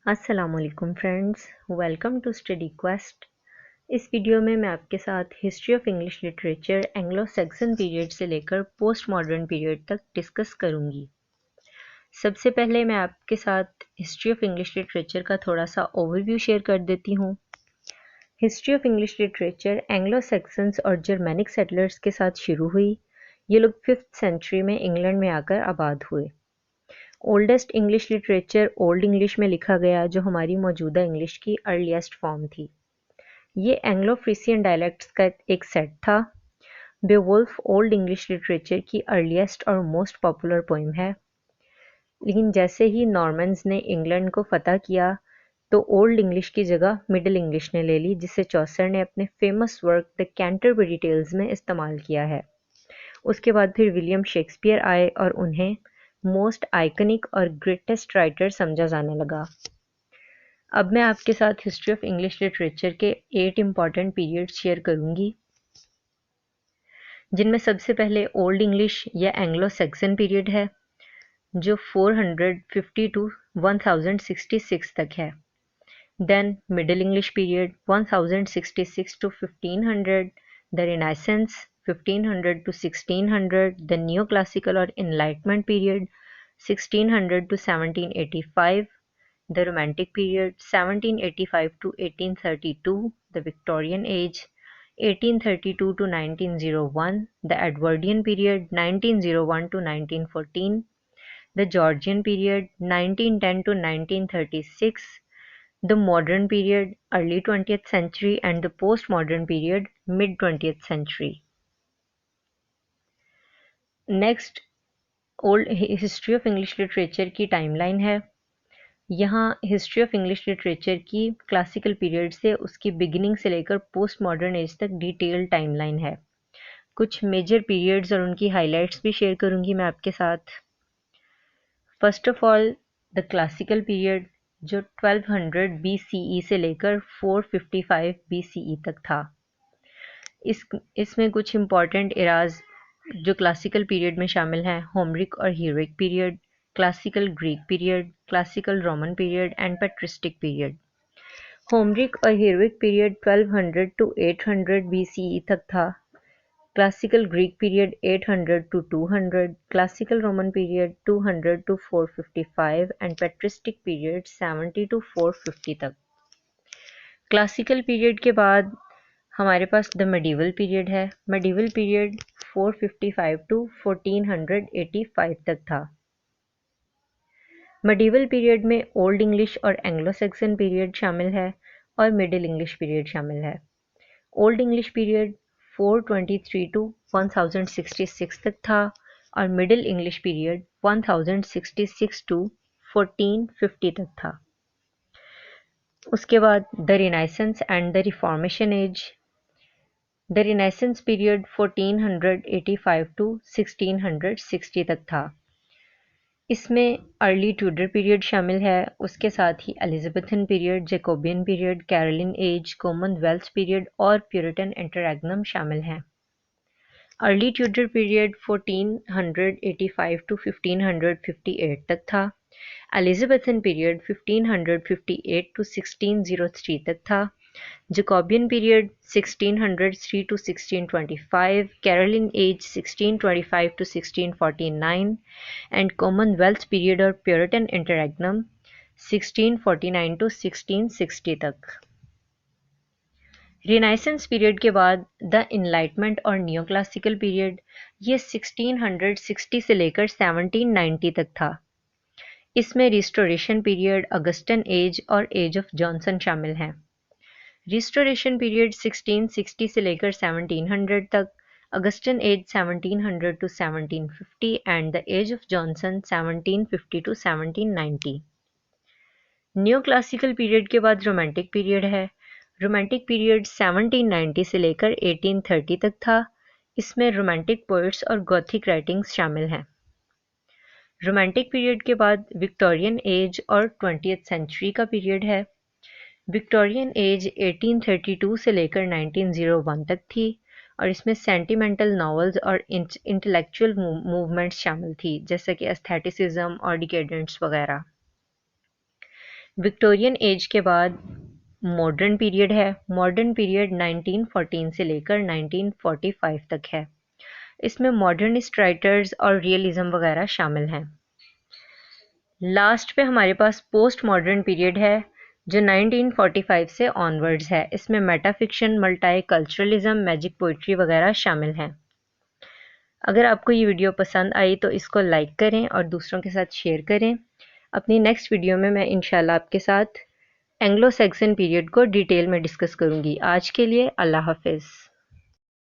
अस्सलामुअलैकुम friends, welcome to study quest. इस video में मैं आपके साथ history of English literature Anglo Saxon period से लेकर पोस्ट मॉडर्न पीरियड तक डिस्कस करूंगी। सबसे पहले मैं आपके साथ हिस्ट्री ऑफ इंग्लिश लिटरेचर का थोड़ा सा ओवरव्यू शेयर कर देती हूँ। History of English literature Anglo Saxons और जर्मैनिक सेटलर्स के साथ शुरू हुई। ये लोग 5th सेंचुरी में इंग्लैंड में आकर आबाद हुए। Oldest English literature old English में लिखा गया, जो हमारी मौजूदा इंग्लिश की अर्लीस्ट फॉर्म थी। ये एंग्लो फ्रीसियन डायलेक्ट्स का एक सेट था। बेवुल्फ ओल्ड इंग्लिश लिटरेचर की अर्लीस्ट और मोस्ट पॉपुलर पोइम है। लेकिन जैसे ही नॉर्मन्स ने इंग्लैंड को फतह किया तो ओल्ड इंग्लिश की जगह मिडिल इंग्लिश ने ले ली, जिसे चौसर ने अपने famous work the Canterbury tales में इस्तेमाल किया है। उसके बाद फिर विलियम शेक्सपियर आए और उन्हें मोस्ट आइकनिक और ग्रेटेस्ट राइटर समझा जाने लगा। अब मैं आपके साथ हिस्ट्री ऑफ इंग्लिश लिटरेचर के 8 इम्पॉर्टेंट पीरियड शेयर करूंगी, जिनमें सबसे पहले ओल्ड इंग्लिश या एंग्लो सैक्सन पीरियड है, जो 450 टू 1066 तक है। Then Middle English period 1066 to 1500, the Renaissance 1500 to 1600, the new classical और Enlightenment period 1600 to 1785, the Romantic period 1785 to 1832, the Victorian age 1832 to 1901, the Edwardian period 1901 to 1914, the Georgian period 1910 to 1936, the modern period early 20th century, and the postmodern period mid 20th century. Next, old history of English literature की timeline है। यहाँ history of English literature की classical period से उसकी beginning से लेकर post modern age तक detailed timeline है। कुछ मेजर पीरियड्स और उनकी हाइलाइट्स भी शेयर करूंगी मैं आपके साथ। First of all, the classical period, जो 1200 BCE से लेकर 455 BCE तक था। इसमें कुछ इम्पॉर्टेंट एराज जो क्लासिकल पीरियड में शामिल हैं: होमरिक और heroic period, classical Greek period, classical Roman period and patristic period. Homeric और हीरोइक पीरियड 1200 टू 800 BCE तक था। Classical Greek period 800 to 200, classical Roman period 200 to 455 and patristic period 70 to 450 तक। Classical period के बाद हमारे पास the medieval period है। Medieval period 455 to 1485 तक था। मेडिवल पीरियड में ओल्ड इंग्लिश और एंग्लो सैक्सन पीरियड शामिल है और मिडिल इंग्लिश पीरियड शामिल है। ओल्ड इंग्लिश पीरियड 423 टू 1066 तक था और मिडिल इंग्लिश पीरियड 1066 टू 1450 तक था। उसके बाद the Renaissance and the Reformation age. The Renaissance period 1485 to 1660 तक था। इसमें अर्ली ट्यूडर पीरियड शामिल है। उसके साथ ही Elizabethan period, Jacobean period, Caroline age, Commonwealth period और प्यूरिटन इंटररेग्नम शामिल हैं। अर्ली ट्यूडर पीरियड 1485 टू 1558 तक था। एलिजाबेथन पीरियड 1558 टू 1603 तक था। Jacobean period 1603 to 1625, Caroline age 1625 to 1649 and Commonwealth period और प्यूरिटन इंटररेग्नम 1649 to 1660 तक। रिनाइसेंस पीरियड के बाद द इनलाइटमेंट और नियो क्लासिकल पीरियड, ये 1660 से लेकर 1790 तक था। इसमें रिस्टोरेशन पीरियड, अगस्टन एज और एज ऑफ जॉनसन शामिल हैं। रिस्टोरेशन पीरियड 1660 से लेकर 1700 तक, Augustan age 1700 to 1750 and the age of Johnson 1750 to 1790। New classical period के बाद रोमांटिक पीरियड है। रोमांटिक पीरियड 1790 से लेकर 1830 तक था। इसमें रोमांटिक पोइट्स और गॉथिक राइटिंग्स शामिल हैं। रोमांटिक पीरियड के बाद विक्टोरियन एज और 20th सेंचुरी का पीरियड है। विक्टोरियन एज 1832 से लेकर 1901 तक थी और इसमें सेंटिमेंटल नॉवेल्स और इंटेलेक्चुअल मूवमेंट्स शामिल थी, जैसे कि एस्थेटिसिज्म और डिकेडेंट्स वगैरह। विक्टोरियन एज के बाद मॉडर्न पीरियड है। मॉडर्न पीरियड 1914 से लेकर 1945 तक है। इसमें मॉडर्निस्ट राइटर्स और रियलिज्म वगैरह शामिल हैं। लास्ट पे हमारे पास पोस्ट मॉडर्न पीरियड है जो 1945 से ऑनवर्ड्स है। इसमें metafiction, multi culturalism, magic poetry वगैरह शामिल हैं। अगर आपको ये वीडियो पसंद आई तो इसको लाइक करें और दूसरों के साथ शेयर करें। अपनी नेक्स्ट वीडियो में मैं इंशाल्लाह आपके साथ एंग्लो सैक्सन पीरियड को डिटेल में डिस्कस करूंगी। आज के लिए अल्लाह हाफिज़।